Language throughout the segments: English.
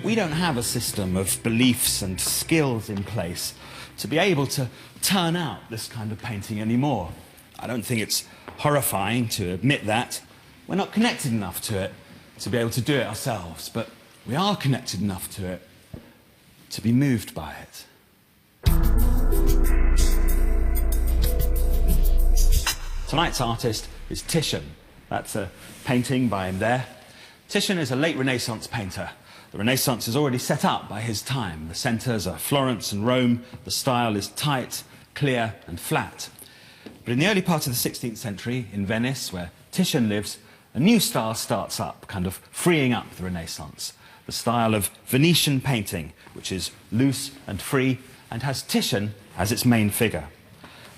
we don't have a system of beliefs and skills in place to be able to turn out this kind of painting anymore. I don't think it's horrifying to admit that. We're not connected enough to it to be able to do it ourselves, but we are connected enough to it to be moved by it. Tonight's artist is Titian. That's a painting by him there. Titian is a late Renaissance painter. The Renaissance is already set up by his time. The centres are Florence and Rome. The style is tight, clear and flat. But in the early part of the 16th century, in Venice, where Titian lives, a new style starts up, kind of freeing up the Renaissance. The style of Venetian painting, which is loose and free and has Titian as its main figure.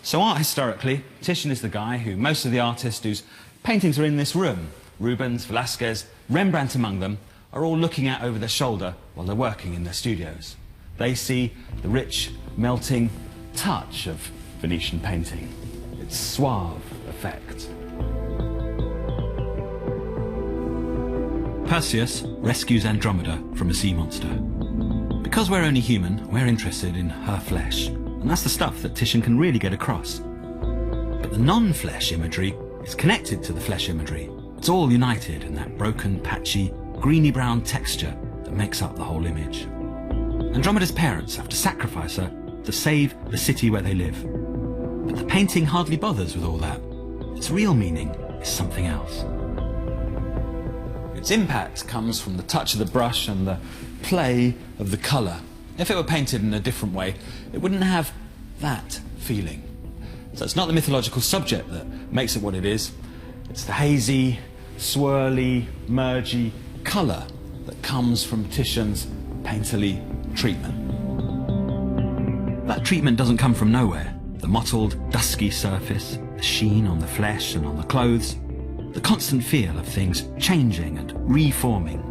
So art historically, Titian is the guy who most of the artists whose paintings are in this room, Rubens, Velasquez, Rembrandt among them, are all looking at over their shoulder while they're working in their studios. They see the rich, melting touch of Venetian painting, its suave effect. Perseus rescues Andromeda from a sea monster. Because we're only human, we're interested in her flesh, and that's the stuff that Titian can really get across. But the non-flesh imagery is connected to the flesh imagery. It's all united in that broken, patchy, greeny-brown texture that makes up the whole image. Andromeda's parents have to sacrifice her to save the city where they live. But the painting hardly bothers with all that. Its real meaning is something else. Its impact comes from the touch of the brush and the play of the colour. If it were painted in a different way, it wouldn't have that feeling. So it's not the mythological subject that makes it what it is. It's the hazy, swirly, mergy colour that comes from Titian's painterly treatment. That treatment doesn't come from nowhere. The mottled, dusky surface, the sheen on the flesh and on the clothes, the constant feel of things changing and reforming.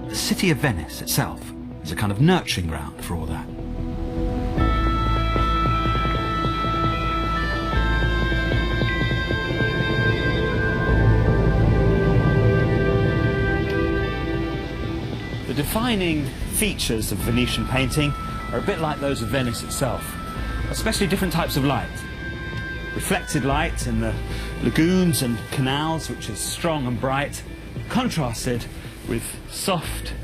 The city of Venice itself is a kind of nurturing ground for all that. The defining features of Venetian painting are a bit like those of Venice itself, especially different types of light. Reflected light in the lagoons and canals, which is strong and bright, contrasted with soft,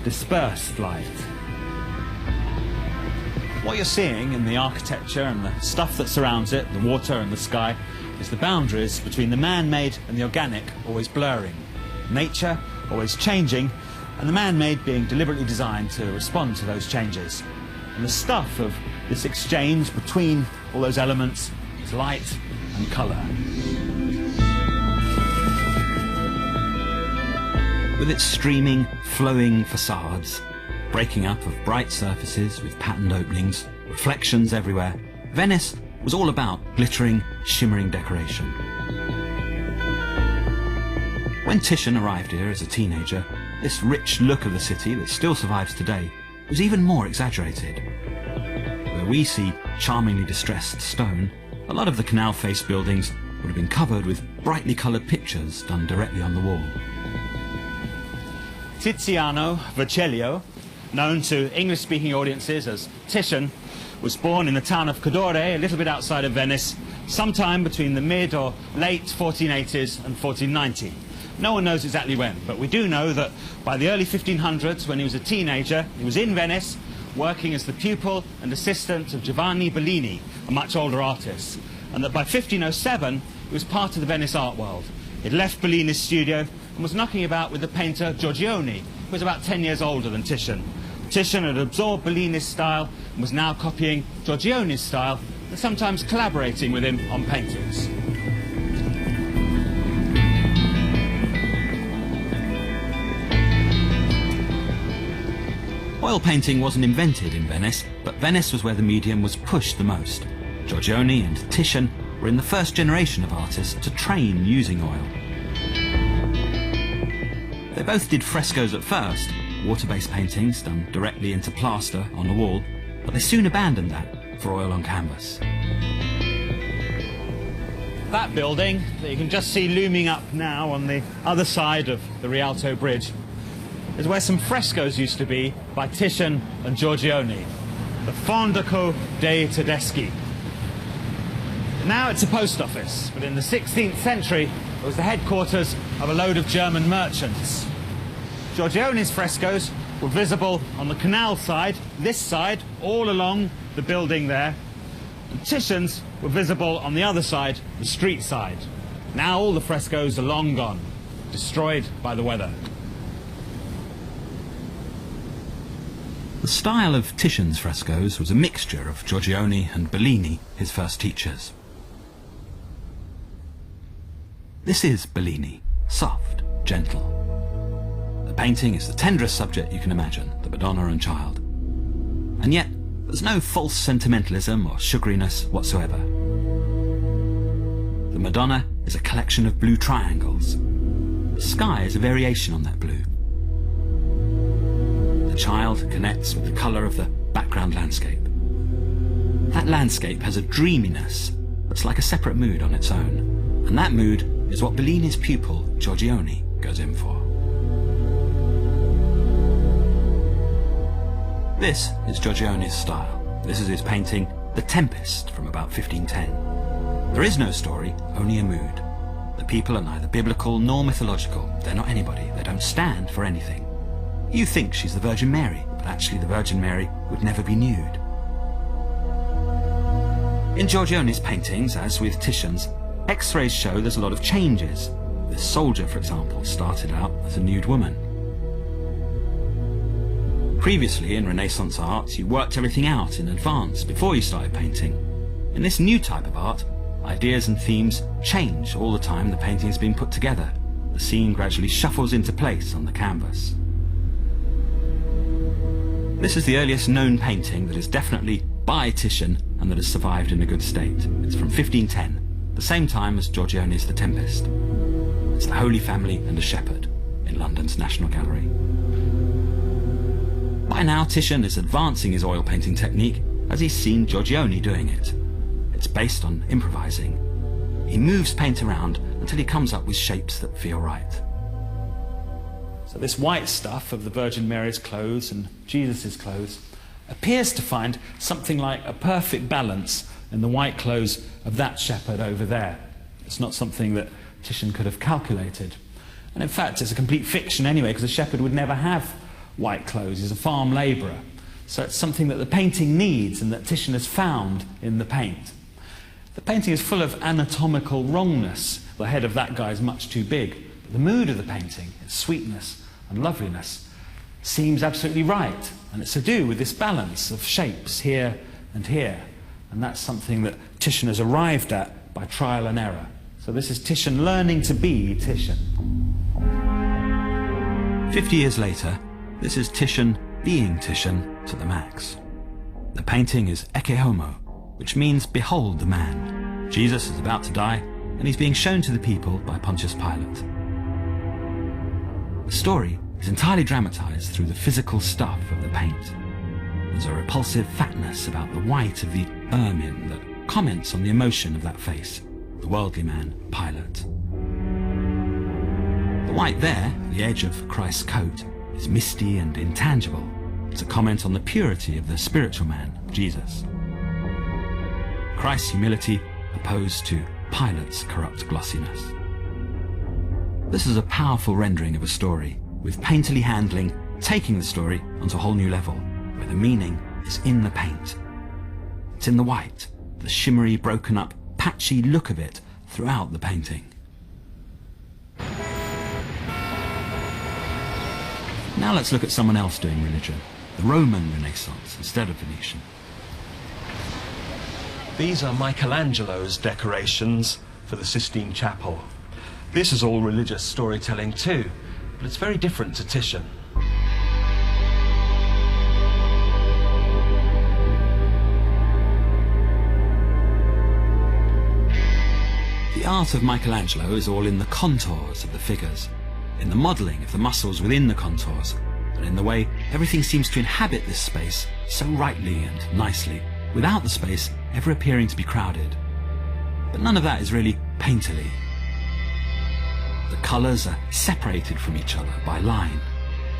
dispersed light. What you're seeing in the architecture and the stuff that surrounds it, the water and the sky, is the boundaries between the man-made and the organic always blurring. Nature always changing, and the man-made being deliberately designed to respond to those changes. And the stuff of this exchange between all those elements is light and colour. With its streaming, flowing facades, breaking up of bright surfaces with patterned openings, reflections everywhere, Venice was all about glittering, shimmering decoration. When Titian arrived here as a teenager, this rich look of the city that still survives today was even more exaggerated. Where we see charmingly distressed stone, a lot of the canal-faced buildings would have been covered with brightly coloured pictures done directly on the wall. Tiziano Vecellio, known to English-speaking audiences as Titian, was born in the town of Cadore, a little bit outside of Venice, sometime between the mid or late 1480s and 1490. No one knows exactly when, but we do know that by the early 1500s, when he was a teenager, he was in Venice, working as the pupil and assistant of Giovanni Bellini, a much older artist, and that by 1507, he was part of the Venice art world. He'd left Bellini's studio and was knocking about with the painter Giorgione, who was about 10 years older than Titian. Titian had absorbed Bellini's style and was now copying Giorgione's style and sometimes collaborating with him on paintings. Oil painting wasn't invented in Venice, but Venice was where the medium was pushed the most. Giorgione and Titian were in the first generation of artists to train using oil. They both did frescoes at first, water-based paintings done directly into plaster on the wall, but they soon abandoned that for oil on canvas. That building that you can just see looming up now on the other side of the Rialto Bridge is where some frescoes used to be by Titian and Giorgione, the Fondaco dei Tedeschi. Now it's a post office, but in the 16th century it was the headquarters of a load of German merchants. Giorgione's frescoes were visible on the canal side, this side, all along the building there, and Titian's were visible on the other side, the street side. Now all the frescoes are long gone, destroyed by the weather. The style of Titian's frescoes was a mixture of Giorgione and Bellini, his first teachers. This is Bellini, soft, gentle. The painting is the tenderest subject you can imagine, the Madonna and Child. And yet, there's no false sentimentalism or sugariness whatsoever. The Madonna is a collection of blue triangles. The sky is a variation on that blue. The Child connects with the colour of the background landscape. That landscape has a dreaminess that's like a separate mood on its own, and that mood is what Bellini's pupil, Giorgione, goes in for. This is Giorgione's style. This is his painting, The Tempest, from about 1510. There is no story, only a mood. The people are neither biblical nor mythological. They're not anybody. They don't stand for anything. You think she's the Virgin Mary, but actually the Virgin Mary would never be nude. In Giorgione's paintings, as with Titian's, X-rays show there's a lot of changes. This soldier, for example, started out as a nude woman. Previously, in Renaissance art, you worked everything out in advance before you started painting. In this new type of art, ideas and themes change all the time the painting is being put together. The scene gradually shuffles into place on the canvas. This is the earliest known painting that is definitely by Titian and that has survived in a good state. It's from 1510, the same time as Giorgione's The Tempest. It's the Holy Family and a Shepherd in London's National Gallery. By now, Titian is advancing his oil painting technique as he's seen Giorgione doing it. It's based on improvising. He moves paint around until he comes up with shapes that feel right. So this white stuff of the Virgin Mary's clothes and Jesus' clothes appears to find something like a perfect balance in the white clothes of that shepherd over there. It's not something that Titian could have calculated. And in fact, it's a complete fiction anyway, because a shepherd would never have white clothes. He's a farm labourer. So it's something that the painting needs and that Titian has found in the paint. The painting is full of anatomical wrongness. The head of that guy is much too big. But the mood of the painting, its sweetness and loveliness, seems absolutely right. And it's to do with this balance of shapes here and here. And that's something that Titian has arrived at by trial and error. So this is Titian learning to be Titian. 50 years later, this is Titian being Titian to the max. The painting is Ecce Homo, which means behold the man. Jesus is about to die, and he's being shown to the people by Pontius Pilate. The story is entirely dramatized through the physical stuff of the paint. There's a repulsive fatness about the white of the ermine that comments on the emotion of that face, the worldly man, Pilate. The white there, the edge of Christ's coat, is misty and intangible. It's a comment on the purity of the spiritual man, Jesus. Christ's humility opposed to Pilate's corrupt glossiness. This is a powerful rendering of a story, with painterly handling taking the story onto a whole new level, where the meaning is in the paint. It's in the white, the shimmery, broken up, patchy look of it throughout the painting. Now let's look at someone else doing religion, the Roman Renaissance instead of Venetian. These are Michelangelo's decorations for the Sistine Chapel. This is all religious storytelling too, but it's very different to Titian. The art of Michelangelo is all in the contours of the figures, in the modelling of the muscles within the contours, and in the way everything seems to inhabit this space so rightly and nicely, without the space ever appearing to be crowded. But none of that is really painterly. The colours are separated from each other by line.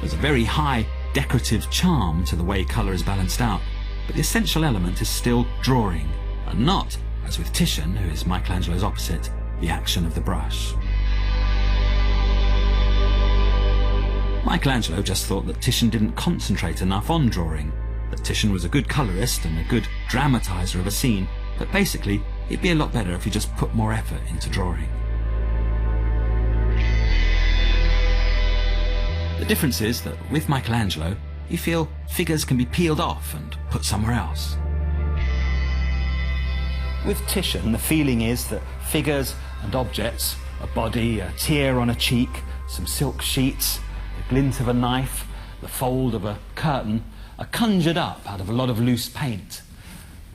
There's a very high decorative charm to the way colour is balanced out, but the essential element is still drawing, and not, as with Titian, who is Michelangelo's opposite, the action of the brush. Michelangelo just thought that Titian didn't concentrate enough on drawing, that Titian was a good colourist and a good dramatiser of a scene, but basically it'd be a lot better if he just put more effort into drawing. The difference is that with Michelangelo, you feel figures can be peeled off and put somewhere else. With Titian, the feeling is that figures and objects, a body, a tear on a cheek, some silk sheets, the glint of a knife, the fold of a curtain, are conjured up out of a lot of loose paint.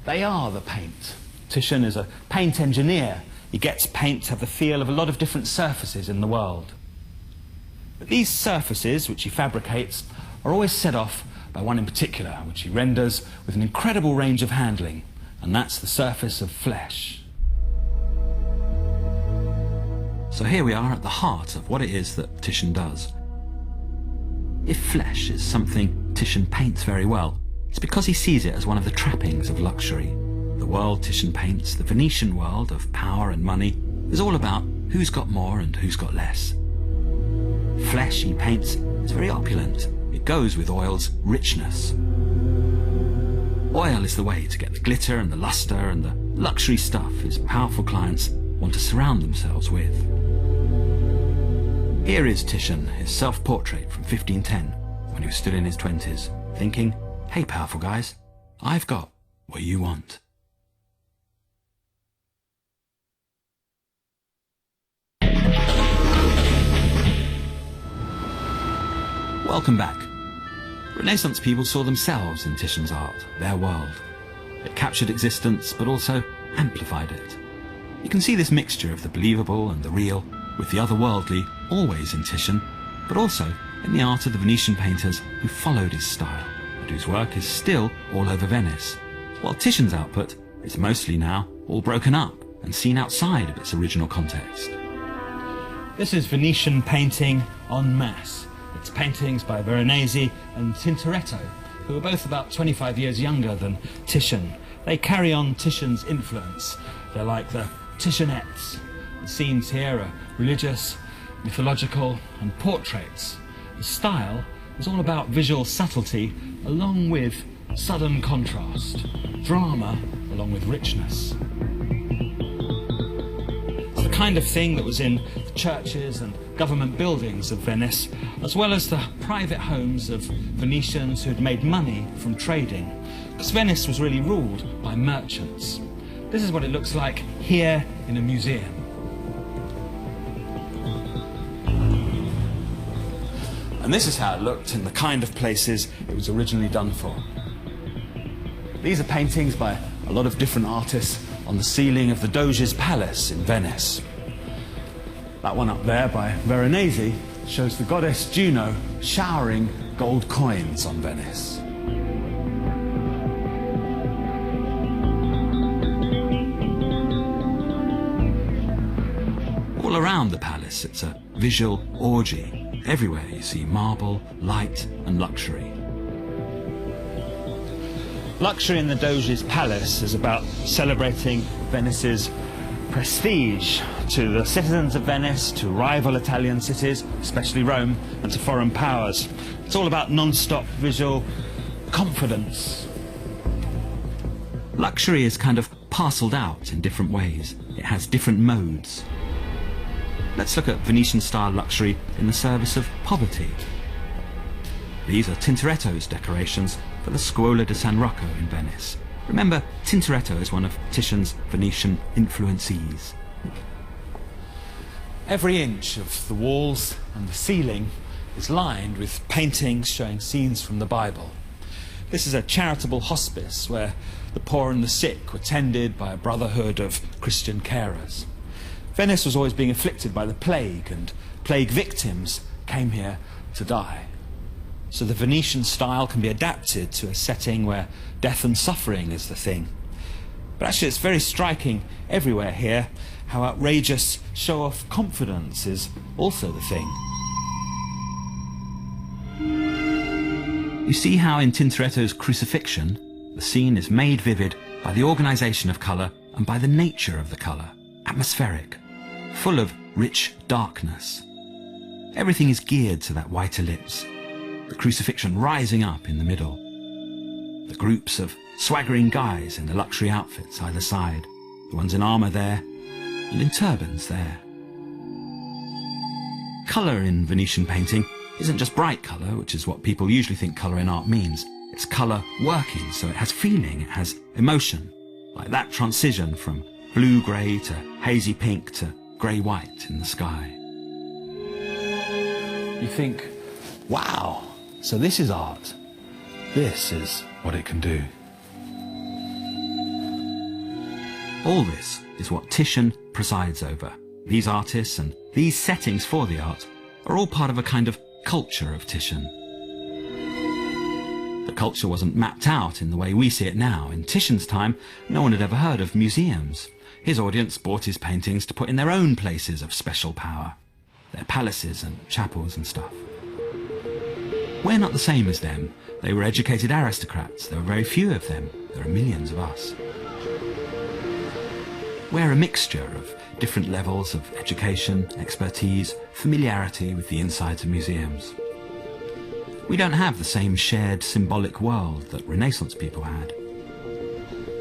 They are the paint. Titian is a paint engineer. He gets paint to have the feel of a lot of different surfaces in the world. But these surfaces, which he fabricates, are always set off by one in particular, which he renders with an incredible range of handling, and that's the surface of flesh. So here we are at the heart of what it is that Titian does. If flesh is something Titian paints very well, it's because he sees it as one of the trappings of luxury. The world Titian paints, the Venetian world of power and money, is all about who's got more and who's got less. Flesh he paints is very opulent. It goes with oil's richness. Oil is the way to get the glitter and the luster and the luxury stuff his powerful clients want to surround themselves with. Here is Titian, his self-portrait from 1510, when he was still in his 20s, thinking, hey powerful guys, I've got what you want. Welcome back. Renaissance people saw themselves in Titian's art, their world. It captured existence, but also amplified it. You can see this mixture of the believable and the real, with the otherworldly always in Titian, but also in the art of the Venetian painters who followed his style, and whose work is still all over Venice, while Titian's output is mostly now all broken up and seen outside of its original context. This is Venetian painting en masse. It's paintings by Veronese and Tintoretto, who are both about 25 years younger than Titian. They carry on Titian's influence. They're like the Titianettes. The scenes here are religious, mythological, and portraits. The style is all about visual subtlety along with sudden contrast, drama along with richness. It's the kind of thing that was in the churches and government buildings of Venice, as well as the private homes of Venetians who had made money from trading, because Venice was really ruled by merchants. This is what it looks like here in a museum. And this is how it looked in the kind of places it was originally done for. These are paintings by a lot of different artists on the ceiling of the Doge's palace in Venice. That one up there by Veronese shows the goddess Juno showering gold coins on Venice. All around the palace, it's a visual orgy. Everywhere you see marble, light, and luxury. Luxury in the Doge's palace is about celebrating Venice's prestige to the citizens of Venice, to rival Italian cities, especially Rome, and to foreign powers. It's all about non-stop visual confidence. Luxury is kind of parcelled out in different ways. It has different modes. Let's look at Venetian-style luxury in the service of poverty. These are Tintoretto's decorations for the Scuola di San Rocco in Venice. Remember, Tintoretto is one of Titian's Venetian influencees. Every inch of the walls and the ceiling is lined with paintings showing scenes from the Bible. This is a charitable hospice where the poor and the sick were tended by a brotherhood of Christian carers. Venice was always being afflicted by the plague, and plague victims came here to die. So the Venetian style can be adapted to a setting where death and suffering is the thing. But actually it's very striking everywhere here how outrageous show-off confidence is also the thing. You see how in Tintoretto's Crucifixion, the scene is made vivid by the organisation of colour and by the nature of the colour, atmospheric, full of rich darkness. Everything is geared to that white ellipse, the crucifixion rising up in the middle, the groups of swaggering guys in the luxury outfits either side, the ones in armour there, and in turbans there. Colour in Venetian painting isn't just bright colour, which is what people usually think colour in art means. It's colour working, so it has feeling, it has emotion, like that transition from blue-grey to hazy pink to grey-white in the sky. You think, wow, so this is art. This is what it can do. All this is what Titian presides over. These artists and these settings for the art are all part of a kind of culture of Titian. The culture wasn't mapped out in the way we see it now. In Titian's time, no one had ever heard of museums. His audience bought his paintings to put in their own places of special power, their palaces and chapels and stuff. We're not the same as them. They were educated aristocrats. There were very few of them. There are millions of us. We're a mixture of different levels of education, expertise, familiarity with the insides of museums. We don't have the same shared symbolic world that Renaissance people had.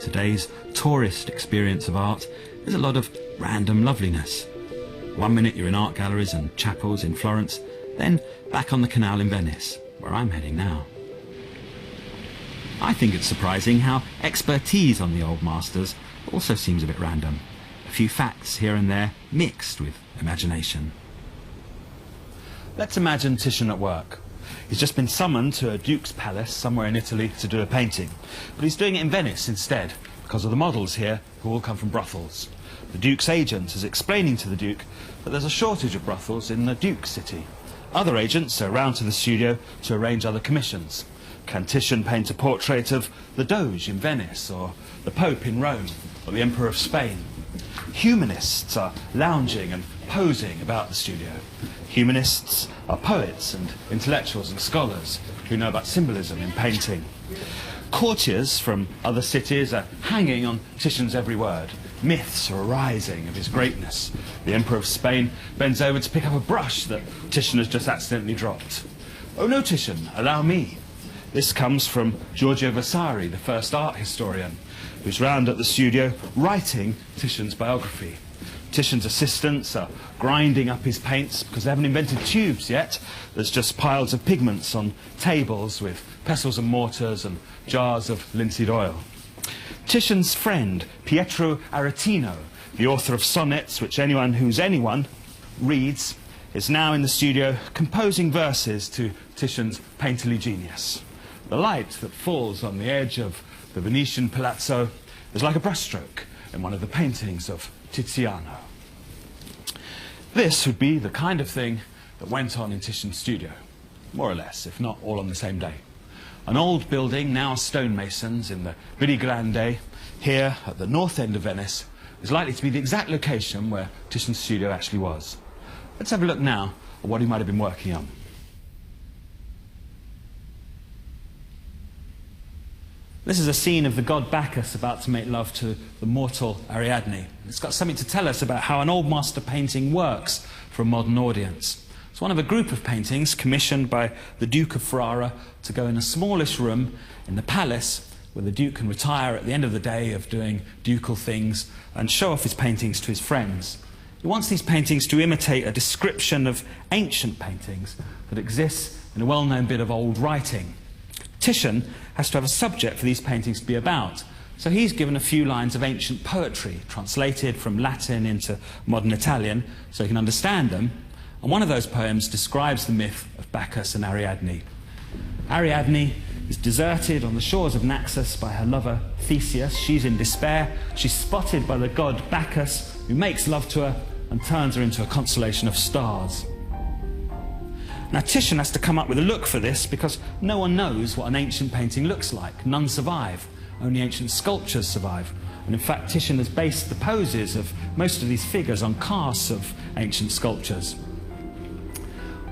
Today's tourist experience of art is a lot of random loveliness. One minute you're in art galleries and chapels in Florence, then back on the canal in Venice, where I'm heading now. I think it's surprising how expertise on the old masters also seems a bit random. A few facts here and there mixed with imagination. Let's imagine Titian at work. He's just been summoned to a duke's palace somewhere in Italy to do a painting. But he's doing it in Venice instead, because of the models here who all come from brothels. The duke's agent is explaining to the duke that there's a shortage of brothels in the duke's city. Other agents are round to the studio to arrange other commissions. Can Titian paint a portrait of the Doge in Venice, or the Pope in Rome, or the Emperor of Spain? Humanists are lounging and posing about the studio. Humanists are poets and intellectuals and scholars who know about symbolism in painting. Courtiers from other cities are hanging on Titian's every word. Myths are arising of his greatness. The Emperor of Spain bends over to pick up a brush that Titian has just accidentally dropped. "Oh no, Titian, allow me." This comes from Giorgio Vasari, the first art historian, who's round at the studio writing Titian's biography. Titian's assistants are grinding up his paints because they haven't invented tubes yet. There's just piles of pigments on tables with pestles and mortars and jars of linseed oil. Titian's friend, Pietro Aretino, the author of sonnets which anyone who's anyone reads, is now in the studio composing verses to Titian's painterly genius. The light that falls on the edge of the Venetian palazzo is like a brushstroke in one of the paintings of Tiziano. This would be the kind of thing that went on in Titian's studio, more or less, if not all on the same day. An old building, now stonemasons, in the Pieve di Cadore, here at the north end of Venice, is likely to be the exact location where Titian's studio actually was. Let's have a look now at what he might have been working on. This is a scene of the god Bacchus about to make love to the mortal Ariadne. It's got something to tell us about how an old master painting works for a modern audience. It's one of a group of paintings commissioned by the Duke of Ferrara to go in a smallish room in the palace where the Duke can retire at the end of the day of doing ducal things and show off his paintings to his friends. He wants these paintings to imitate a description of ancient paintings that exists in a well-known bit of old writing. Titian has to have a subject for these paintings to be about, so he's given a few lines of ancient poetry, translated from Latin into modern Italian, so he can understand them, and one of those poems describes the myth of Bacchus and Ariadne. Ariadne is deserted on the shores of Naxos by her lover Theseus. She's in despair. She's spotted by the god Bacchus, who makes love to her and turns her into a constellation of stars. Now Titian has to come up with a look for this because no one knows what an ancient painting looks like. None survive. Only ancient sculptures survive. And in fact, Titian has based the poses of most of these figures on casts of ancient sculptures.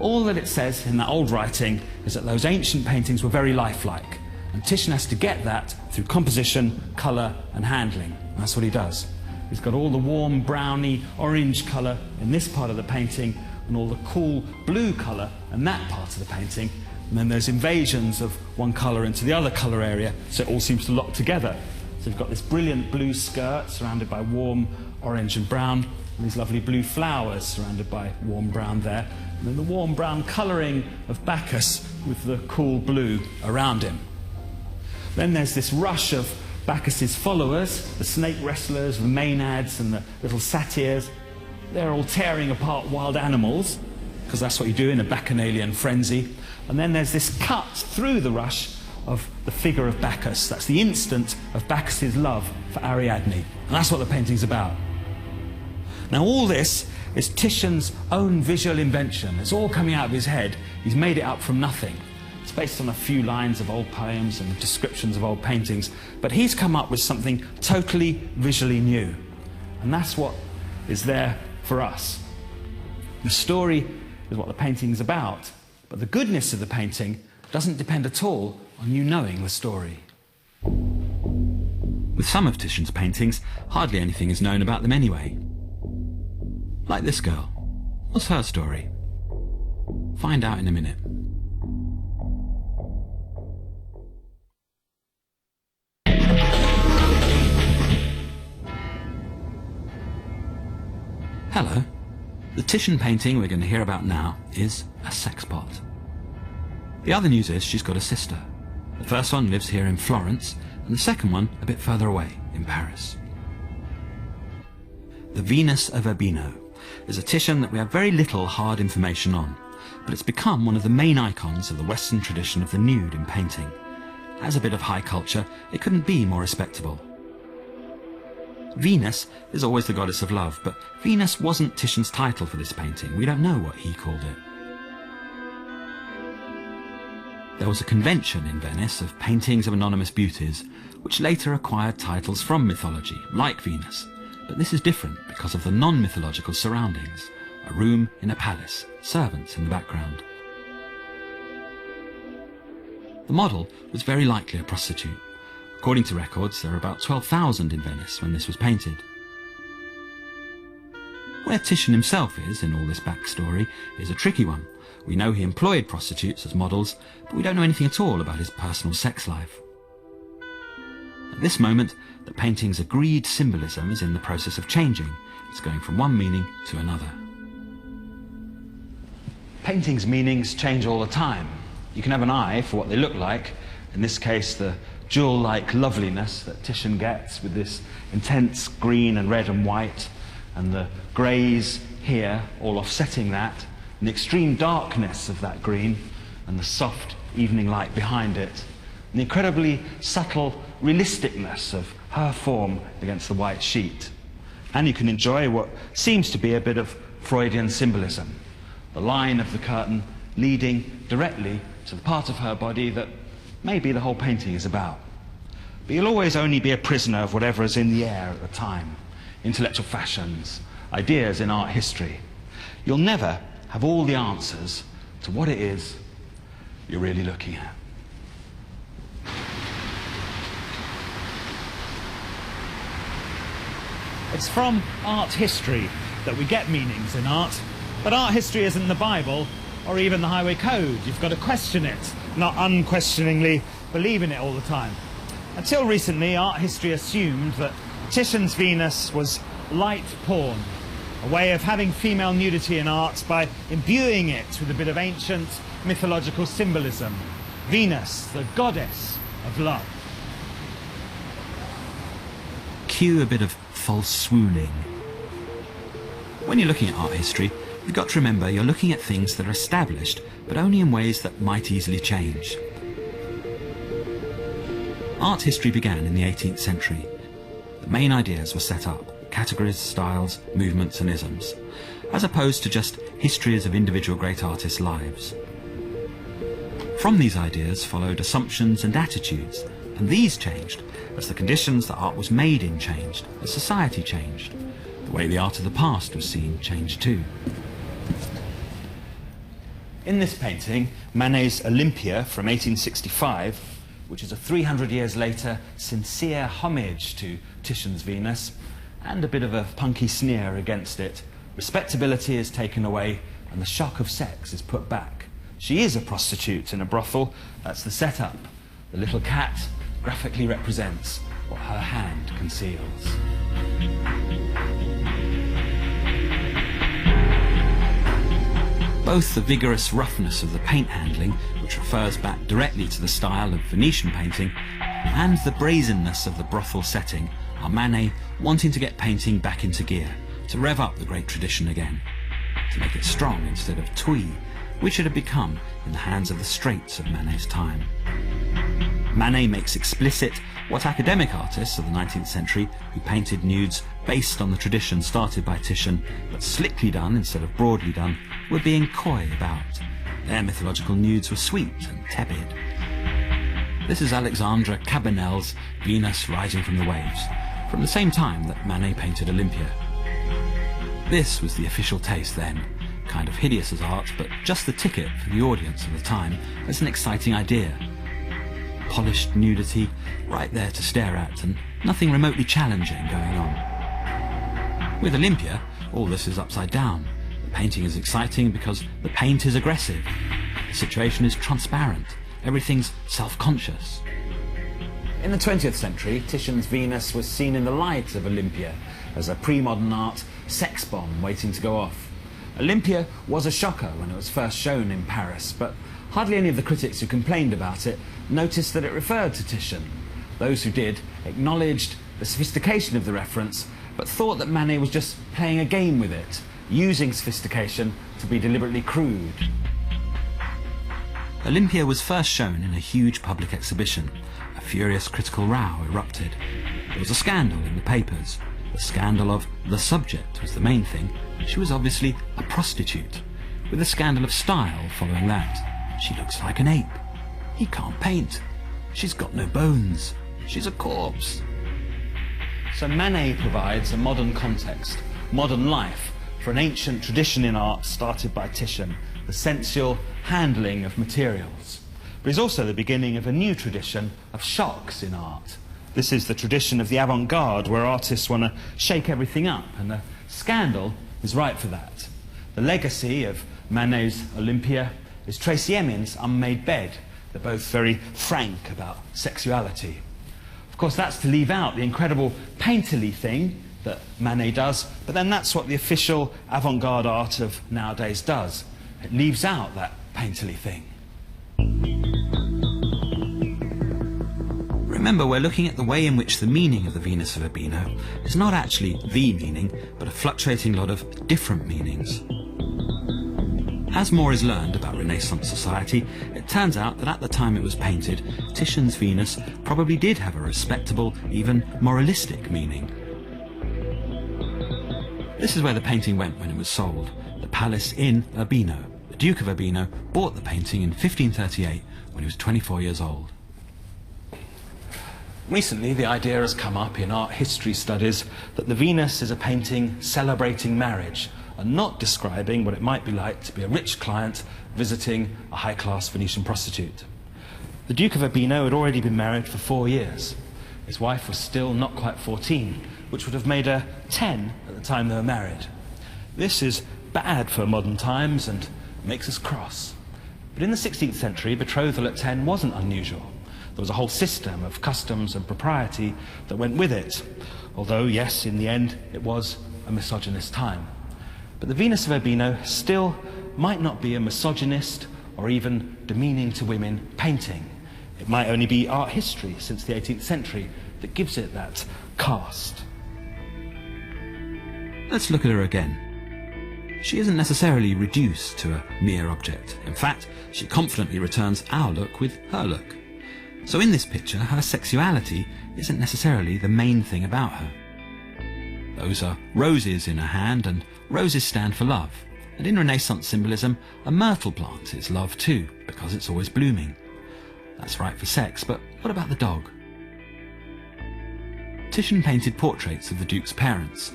all that it says in that old writing is that those ancient paintings were very lifelike. And Titian has to get that through composition, colour and handling. And that's what he does. He's got all the warm browny orange colour in this part of the painting and all the cool blue colour in that part of the painting. And then there's invasions of one colour into the other colour area, so it all seems to lock together. So you've got this brilliant blue skirt surrounded by warm orange and brown, and these lovely blue flowers surrounded by warm brown there, and then the warm brown colouring of Bacchus with the cool blue around him. Then there's this rush of Bacchus's followers, the snake wrestlers, the maenads and the little satyrs. They're all tearing apart wild animals, because that's what you do in a bacchanalian frenzy. And then there's this cut through the rush of the figure of Bacchus. That's the instant of Bacchus's love for Ariadne. And that's what the painting's about. Now all this is Titian's own visual invention. It's all coming out of his head. He's made it up from nothing. It's based on a few lines of old poems and descriptions of old paintings, but he's come up with something totally visually new. And that's what is there for us. The story is what the painting is about, but the goodness of the painting doesn't depend at all on you knowing the story. With some of Titian's paintings, hardly anything is known about them anyway. Like this girl. What's her story? Find out in a minute. Hello. The Titian painting we're going to hear about now is a sex pot. The other news is she's got a sister. The first one lives here in Florence, and the second one a bit further away in Paris. The Venus of Urbino is a Titian that we have very little hard information on, but it's become one of the main icons of the Western tradition of the nude in painting. As a bit of high culture, it couldn't be more respectable. Venus is always the goddess of love, but Venus wasn't Titian's title for this painting. We don't know what he called it. There was a convention in Venice of paintings of anonymous beauties, which later acquired titles from mythology, like Venus. But this is different because of the non-mythological surroundings. A room in a palace, servants in the background. The model was very likely a prostitute. According to records, there were about 12,000 in Venice when this was painted. Where Titian himself is in all this backstory is a tricky one. We know he employed prostitutes as models, but we don't know anything at all about his personal sex life. At this moment, the painting's agreed symbolism is in the process of changing. It's going from one meaning to another. Paintings' meanings change all the time. You can have an eye for what they look like. In this case, the jewel-like loveliness that Titian gets with this intense green and red and white, and the greys here all offsetting that, and the extreme darkness of that green, and the soft evening light behind it, and the incredibly subtle realisticness of her form against the white sheet. And you can enjoy what seems to be a bit of Freudian symbolism, the line of the curtain leading directly to the part of her body that maybe the whole painting is about. But you'll always only be a prisoner of whatever is in the air at the time. Intellectual fashions, ideas in art history. You'll never have all the answers to what it is you're really looking at. It's from art history that we get meanings in art, but art history isn't the Bible or even the Highway Code. You've got to question it, not unquestioningly believe in it all the time. Until recently, art history assumed that Titian's Venus was light porn, a way of having female nudity in art by imbuing it with a bit of ancient mythological symbolism. Venus, the goddess of love. Cue a bit of false swooning. When you're looking at art history, you've got to remember you're looking at things that are established, but only in ways that might easily change. Art history began in the 18th century. The main ideas were set up, categories, styles, movements and isms, as opposed to just histories of individual great artists' lives. From these ideas followed assumptions and attitudes, and these changed as the conditions that art was made in changed, as society changed. The way the art of the past was seen changed too. In this painting, Manet's Olympia from 1865, which is a 300 years later sincere homage to Titian's Venus, and a bit of a punky sneer against it, respectability is taken away and the shock of sex is put back. She is a prostitute in a brothel. That's the setup. The little cat graphically represents what her hand conceals. Both the vigorous roughness of the paint handling, which refers back directly to the style of Venetian painting, and the brazenness of the brothel setting are Manet wanting to get painting back into gear, to rev up the great tradition again, to make it strong instead of twee, which it had become in the hands of the straights of Manet's time. Manet makes explicit what academic artists of the 19th century, who painted nudes based on the tradition started by Titian, but slickly done instead of broadly done, were being coy about. Their mythological nudes were sweet and tepid. This is Alexandra Cabanel's Venus Rising from the Waves, from the same time that Manet painted Olympia. This was the official taste then, kind of hideous as art, but just the ticket for the audience of the time as an exciting idea. Polished nudity, right there to stare at, and nothing remotely challenging going on. With Olympia, all this is upside down. The painting is exciting because the paint is aggressive. The situation is transparent. Everything's self-conscious. In the 20th century, Titian's Venus was seen in the light of Olympia as a pre-modern art sex bomb waiting to go off. Olympia was a shocker when it was first shown in Paris, but hardly any of the critics who complained about it noticed that it referred to Titian. Those who did acknowledged the sophistication of the reference, but thought that Manet was just playing a game with it, using sophistication to be deliberately crude. Olympia was first shown in a huge public exhibition. A furious critical row erupted. There was a scandal in the papers. The scandal of the subject was the main thing. She was obviously a prostitute, with a scandal of style following that. She looks like an ape. He can't paint. She's got no bones. She's a corpse. So Manet provides a modern context, modern life, for an ancient tradition in art started by Titian, the sensual handling of materials. But it's also the beginning of a new tradition of shocks in art. This is the tradition of the avant-garde, where artists want to shake everything up, and the scandal is right for that. The legacy of Manet's Olympia is Tracy Emin's Unmade Bed. They're both very frank about sexuality. Of course, that's to leave out the incredible painterly thing that Manet does, but then that's what the official avant-garde art of nowadays does. It leaves out that painterly thing. Remember, we're looking at the way in which the meaning of the Venus of Urbino is not actually the meaning, but a fluctuating lot of different meanings. As more is learned about Renaissance society, it turns out that at the time it was painted, Titian's Venus probably did have a respectable, even moralistic meaning. This is where the painting went when it was sold, the Palace in Urbino. The Duke of Urbino bought the painting in 1538 when he was 24 years old. Recently, the idea has come up in art history studies that the Venus is a painting celebrating marriage and not describing what it might be like to be a rich client visiting a high-class Venetian prostitute. The Duke of Urbino had already been married for 4 years. His wife was still not quite 14, which would have made her 10 at the time they were married. This is bad for modern times and makes us cross. But in the 16th century, betrothal at 10 wasn't unusual. There was a whole system of customs and propriety that went with it, although, yes, in the end, it was a misogynist time. But the Venus of Urbino still might not be a misogynist or even demeaning to women painting. It might only be art history since the 18th century that gives it that cast. Let's look at her again. She isn't necessarily reduced to a mere object. In fact, she confidently returns our look with her look. So in this picture, her sexuality isn't necessarily the main thing about her. Those are roses in her hand, and roses stand for love. And in Renaissance symbolism, a myrtle plant is love too, because it's always blooming. That's right for sex, but what about the dog? Titian painted portraits of the Duke's parents.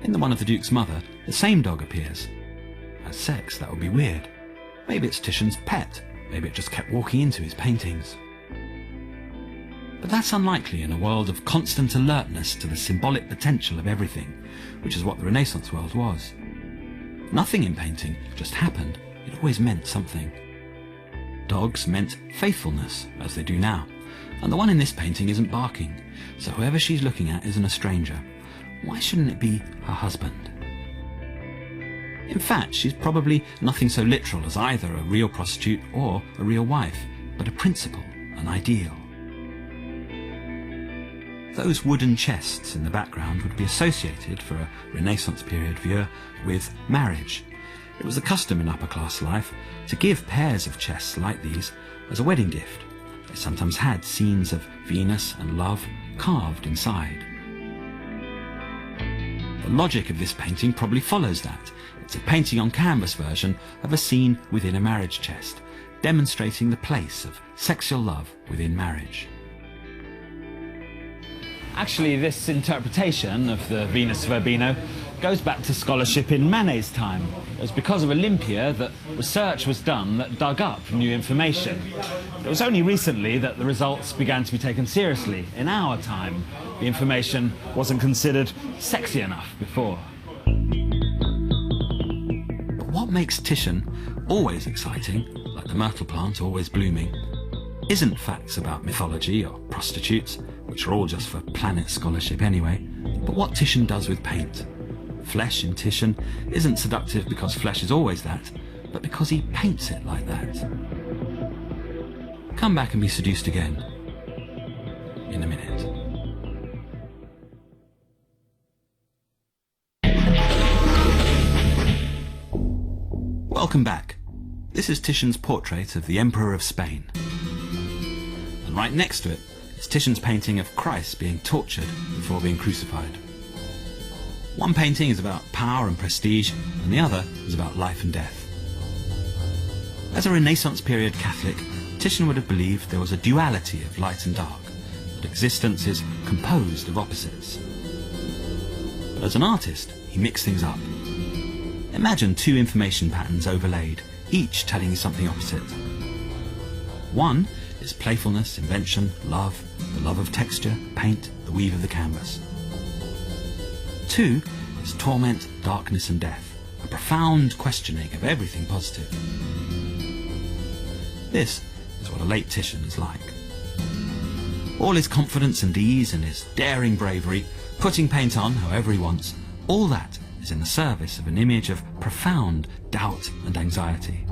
In the one of the Duke's mother, the same dog appears. As sex, that would be weird. Maybe it's Titian's pet. Maybe it just kept walking into his paintings. But that's unlikely in a world of constant alertness to the symbolic potential of everything, which is what the Renaissance world was. Nothing in painting just happened, it always meant something. Dogs meant faithfulness, as they do now, and the one in this painting isn't barking, so whoever she's looking at isn't a stranger. Why shouldn't it be her husband? In fact, she's probably nothing so literal as either a real prostitute or a real wife, but a principle, an ideal. Those wooden chests in the background would be associated, for a Renaissance period viewer, with marriage. It was the custom in upper-class life to give pairs of chests like these as a wedding gift. They sometimes had scenes of Venus and love carved inside. The logic of this painting probably follows that. It's a painting on canvas version of a scene within a marriage chest, demonstrating the place of sexual love within marriage. Actually, this interpretation of the Venus of Urbino goes back to scholarship in Manet's time. It was because of Olympia that research was done that dug up new information. It was only recently that the results began to be taken seriously. In our time, the information wasn't considered sexy enough before. But what makes Titian always exciting, like the myrtle plant always blooming, isn't facts about mythology or prostitutes, which are all just for planet scholarship anyway, but what Titian does with paint. Flesh in Titian isn't seductive because flesh is always that, but because he paints it like that. Come back and be seduced again in a minute. Welcome back. This is Titian's portrait of the Emperor of Spain. And right next to it is Titian's painting of Christ being tortured before being crucified. One painting is about power and prestige, and the other is about life and death. As a Renaissance period Catholic, Titian would have believed there was a duality of light and dark, that existence is composed of opposites. But as an artist, he mixed things up. Imagine two information patterns overlaid, each telling you something opposite. One is playfulness, invention, love, the love of texture, paint, the weave of the canvas. Two is torment, darkness and death, a profound questioning of everything positive. This is what a late Titian is like. All his confidence and ease and his daring bravery, putting paint on however he wants, all that is in the service of an image of profound doubt and anxiety.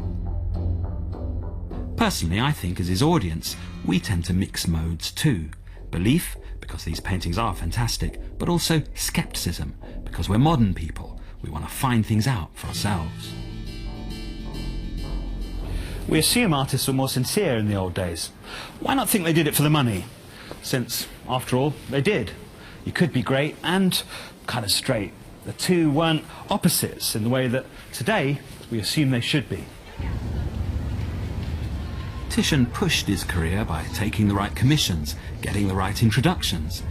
Personally, I think as his audience, we tend to mix modes too. Belief, because these paintings are fantastic, but also skepticism, because we're modern people. We want to find things out for ourselves. We assume artists were more sincere in the old days. Why not think they did it for the money? Since, after all, they did. You could be great and kind of straight. The two weren't opposites in the way that today we assume they should be. Titian pushed his career by taking the right commissions, getting the right introductions.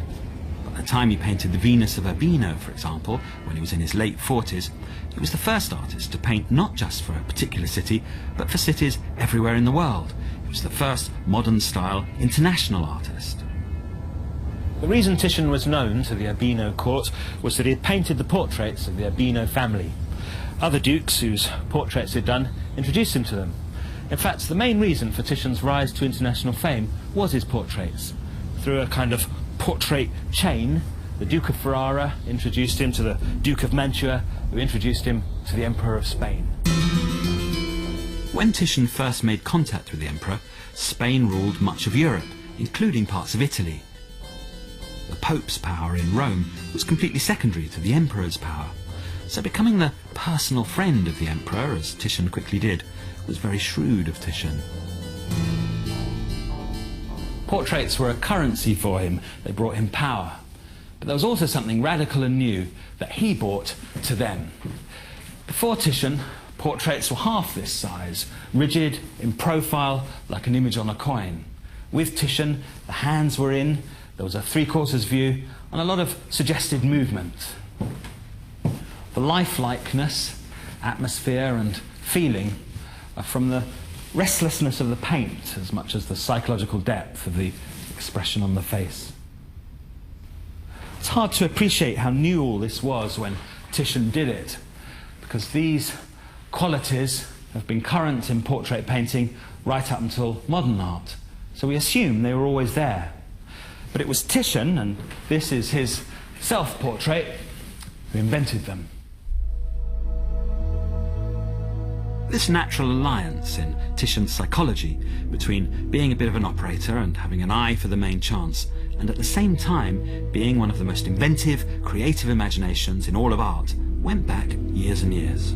By the time he painted the Venus of Urbino, for example, when he was in his late 40s, he was the first artist to paint not just for a particular city, but for cities everywhere in the world. He was the first modern-style international artist. The reason Titian was known to the Urbino court was that he had painted the portraits of the Urbino family. Other dukes whose portraits he'd done introduced him to them. In fact, the main reason for Titian's rise to international fame was his portraits. Through a kind of portrait chain, the Duke of Ferrara introduced him to the Duke of Mantua, who introduced him to the Emperor of Spain. When Titian first made contact with the Emperor, Spain ruled much of Europe, including parts of Italy. The Pope's power in Rome was completely secondary to the Emperor's power, so becoming the personal friend of the Emperor, as Titian quickly did, was very shrewd of Titian. Portraits were a currency for him. They brought him power. But there was also something radical and new that he brought to them. Before Titian, portraits were half this size, rigid, in profile, like an image on a coin. With Titian, the hands were in, there was a three-quarters view, and a lot of suggested movement. The lifelikeness, atmosphere and feeling from the restlessness of the paint as much as the psychological depth of the expression on the face. It's hard to appreciate how new all this was when Titian did it, because these qualities have been current in portrait painting right up until modern art. So we assume they were always there. But it was Titian, and this is his self-portrait, who invented them. This natural alliance in Titian's psychology between being a bit of an operator and having an eye for the main chance, and at the same time being one of the most inventive, creative imaginations in all of art, went back years and years.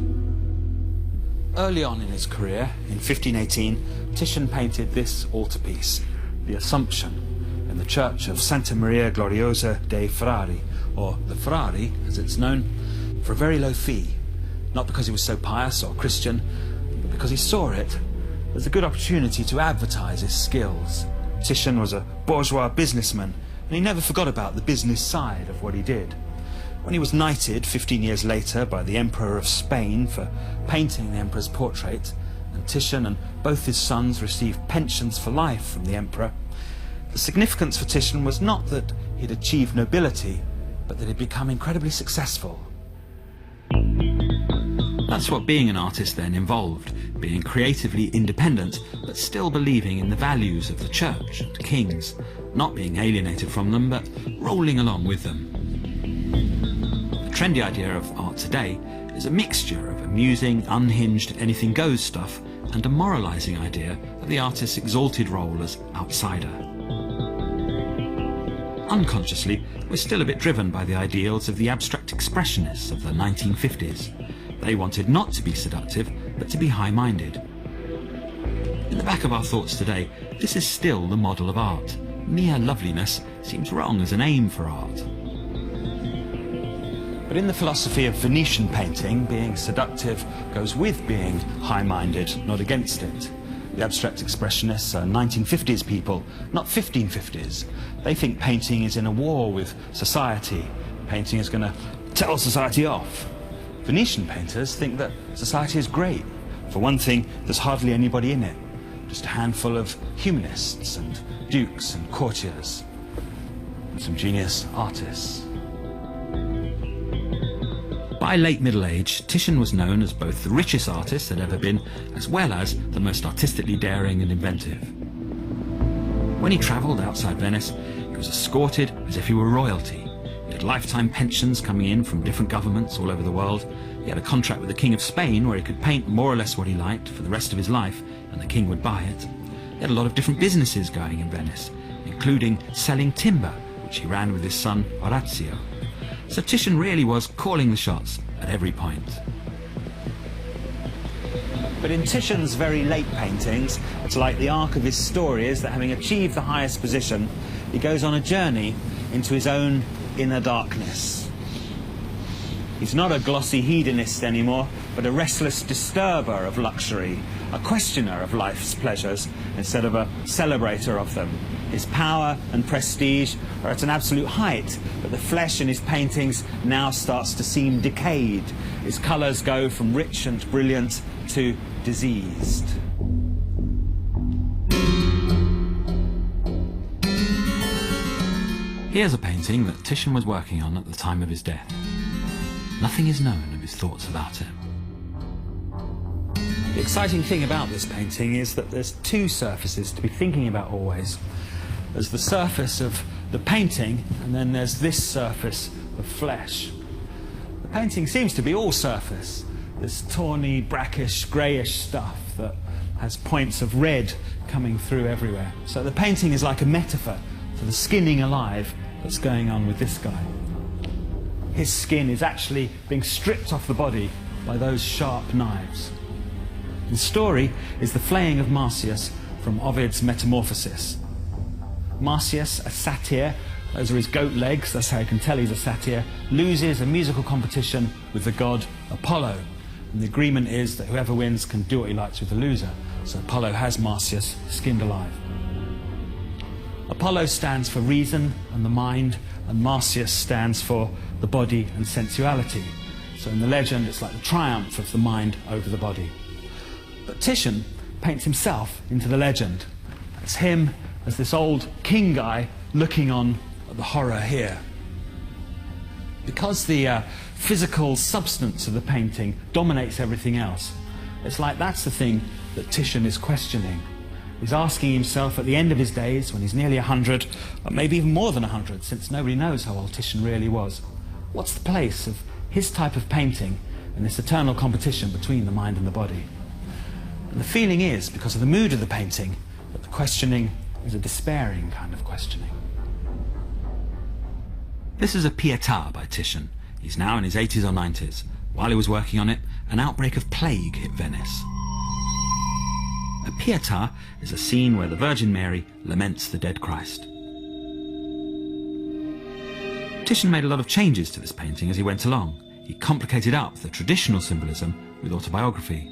Early on in his career, in 1518, Titian painted this altarpiece, the Assumption, in the church of Santa Maria Gloriosa dei Frari, or the Frari, as it's known, for a very low fee. Not because he was so pious or Christian, but because he saw it as a good opportunity to advertise his skills. Titian was a bourgeois businessman, and he never forgot about the business side of what he did. When he was knighted 15 years later by the Emperor of Spain for painting the Emperor's portrait, and Titian and both his sons received pensions for life from the Emperor, the significance for Titian was not that he'd achieved nobility, but that he'd become incredibly successful. That's what being an artist then involved, being creatively independent, but still believing in the values of the church and kings, not being alienated from them, but rolling along with them. The trendy idea of art today is a mixture of amusing, unhinged, anything-goes stuff and a moralising idea of the artist's exalted role as outsider. Unconsciously, we're still a bit driven by the ideals of the abstract expressionists of the 1950s. They wanted not to be seductive, but to be high-minded. In the back of our thoughts today, this is still the model of art. Mere loveliness seems wrong as an aim for art. But in the philosophy of Venetian painting, being seductive goes with being high-minded, not against it. The abstract expressionists are 1950s people, not 1550s. They think painting is in a war with society. Painting is going to tell society off. Venetian painters think that society is great. For one thing, there's hardly anybody in it. Just a handful of humanists and dukes and courtiers. And some genius artists. By late middle age, Titian was known as both the richest artist there'd ever been, as well as the most artistically daring and inventive. When he travelled outside Venice, he was escorted as if he were royalty. He had lifetime pensions coming in from different governments all over the world. He had a contract with the King of Spain where he could paint more or less what he liked for the rest of his life, and the king would buy it. He had a lot of different businesses going in Venice, including selling timber, which he ran with his son Orazio. So Titian really was calling the shots at every point. But in Titian's very late paintings, it's like the arc of his story is that having achieved the highest position, he goes on a journey into his own inner darkness. He's not a glossy hedonist anymore, but a restless disturber of luxury, a questioner of life's pleasures instead of a celebrator of them. His power and prestige are at an absolute height, but the flesh in his paintings now starts to seem decayed. His colours go from rich and brilliant to diseased. Here's a painting that Titian was working on at the time of his death. Nothing is known of his thoughts about it. The exciting thing about this painting is that there's two surfaces to be thinking about always. There's the surface of the painting, and then there's this surface of flesh. The painting seems to be all surface, this tawny, brackish, greyish stuff that has points of red coming through everywhere. So the painting is like a metaphor for the skinning alive that's going on with this guy. His skin is actually being stripped off the body by those sharp knives. The story is the flaying of Marsyas from Ovid's Metamorphosis. Marsyas, a satyr, those are his goat legs, that's how you can tell he's a satyr, loses a musical competition with the god Apollo. And the agreement is that whoever wins can do what he likes with the loser. So Apollo has Marsyas skinned alive. Apollo stands for reason and the mind, and Marsyas stands for the body and sensuality. So in the legend, it's like the triumph of the mind over the body. But Titian paints himself into the legend. It's him as this old king guy looking on at the horror here. Because the physical substance of the painting dominates everything else, it's like that's the thing that Titian is questioning. He's asking himself at the end of his days, when he's nearly 100, or maybe even more than 100, since nobody knows how old Titian really was, what's the place of his type of painting in this eternal competition between the mind and the body? And the feeling is, because of the mood of the painting, that the questioning is a despairing kind of questioning. This is a Pietà by Titian. He's now in his 80s or 90s. While he was working on it, an outbreak of plague hit Venice. A Pietà is a scene where the Virgin Mary laments the dead Christ. Titian made a lot of changes to this painting as he went along. He complicated up the traditional symbolism with autobiography.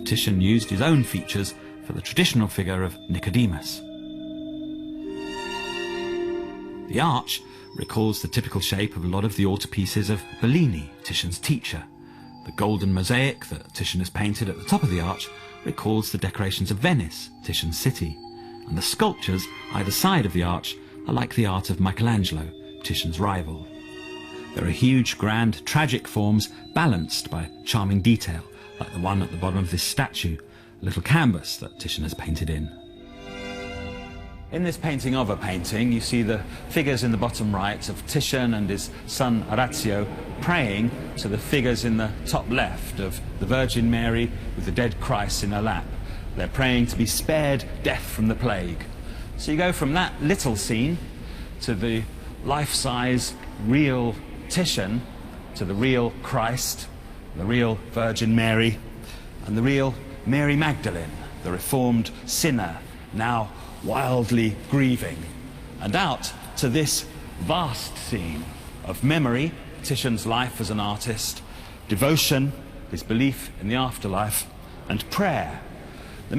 Titian used his own features for the traditional figure of Nicodemus. The arch recalls the typical shape of a lot of the altarpieces of Bellini, Titian's teacher. The golden mosaic that Titian has painted at the top of the arch recalls the decorations of Venice, Titian's city, and the sculptures either side of the arch are like the art of Michelangelo, Titian's rival. There are huge, grand, tragic forms balanced by charming detail, like the one at the bottom of this statue, a little canvas that Titian has painted in. In this painting of a painting, you see the figures in the bottom right of Titian and his son Orazio praying to the figures in the top left of the Virgin Mary with the dead Christ in her lap. They're praying to be spared death from the plague. So you go from that little scene to the life-size real Titian, to the real Christ, the real Virgin Mary, and the real Mary Magdalene, the reformed sinner, now wildly grieving, and out to this vast scene of memory, Titian's life as an artist, devotion, his belief in the afterlife, and prayer, the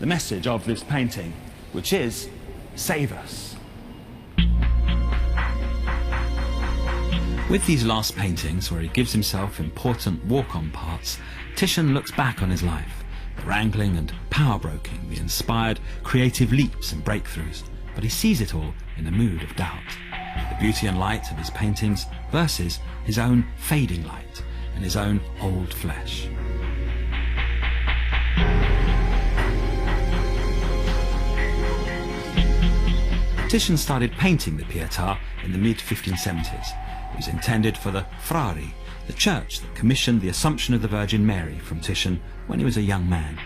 message of this painting, which is, save us. With these last paintings, where he gives himself important walk-on parts, Titian looks back on his life, the wrangling and power-broking, the inspired creative leaps and breakthroughs, but he sees it all in a mood of doubt. The beauty and light of his paintings versus his own fading light and his own old flesh. Titian started painting the Pietà in the mid-1570s. It was intended for the Frari, the church that commissioned the Assumption of the Virgin Mary from Titian when he was a young man.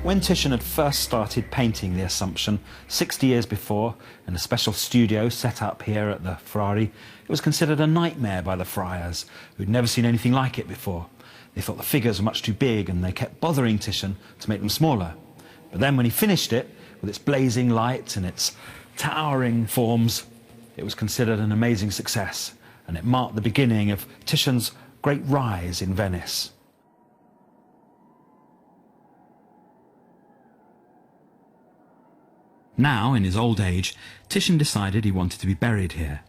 When Titian had first started painting the Assumption 60 years before in a special studio set up here at the Frari, it was considered a nightmare by the friars, who'd never seen anything like it before. They thought the figures were much too big and they kept bothering Titian to make them smaller. But then when he finished it, with its blazing light and its towering forms, it was considered an amazing success, and it marked the beginning of Titian's great rise in Venice. Now, in his old age, Titian decided he wanted to be buried here.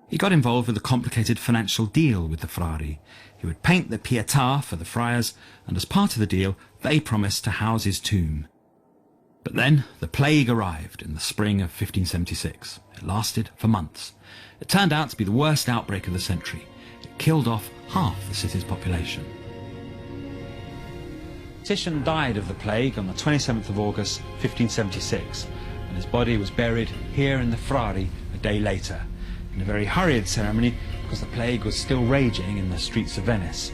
He got involved with a complicated financial deal with the Frari. He would paint the Pietà for the friars, and as part of the deal, they promised to house his tomb. But then the plague arrived in the spring of 1576. It lasted for months. It turned out to be the worst outbreak of the century. It killed off half the city's population. Titian died of the plague on the 27th of August 1576, and his body was buried here in the Frari a day later, in a very hurried ceremony because the plague was still raging in the streets of Venice.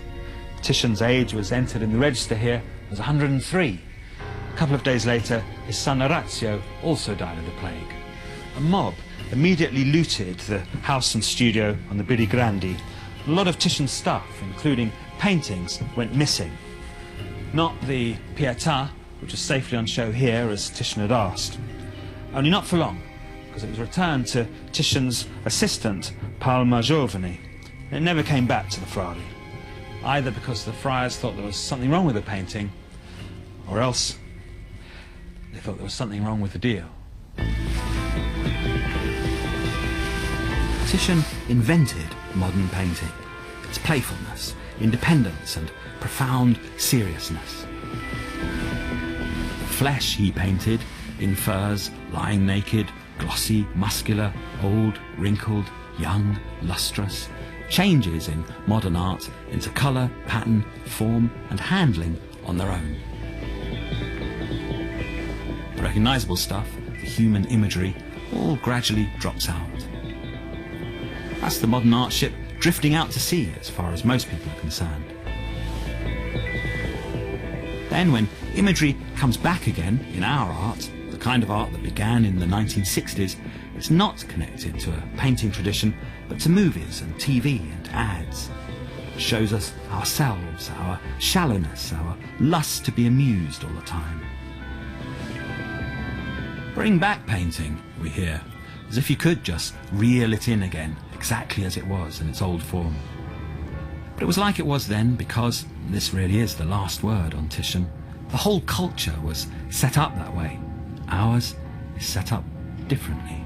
Titian's age was entered in the register here as 103. A couple of days later, his son Orazio also died of the plague. A mob immediately looted the house and studio on the Pieve di Cadore. A lot of Titian's stuff, including paintings, went missing. Not the Pietà, which is safely on show here as Titian had asked. Only not for long, because it was returned to Titian's assistant, Palma Giovani. It never came back to the Frari, either because the friars thought there was something wrong with the painting, or else they thought there was something wrong with the deal. Titian invented modern painting. Its playfulness, independence and profound seriousness. Flesh he painted, in furs, lying naked, glossy, muscular, old, wrinkled, young, lustrous. Changes in modern art into colour, pattern, form and handling on their own. The recognisable stuff, the human imagery, all gradually drops out. That's the modern art ship drifting out to sea as far as most people are concerned. Then when imagery comes back again in our art, the kind of art that began in the 1960s, it's not connected to a painting tradition, but to movies and TV and ads. It shows us ourselves, our shallowness, our lust to be amused all the time. Bring back painting, we hear, as if you could just reel it in again, exactly as it was in its old form. But it was like it was then because, and this really is the last word on Titian, the whole culture was set up that way. Ours is set up differently.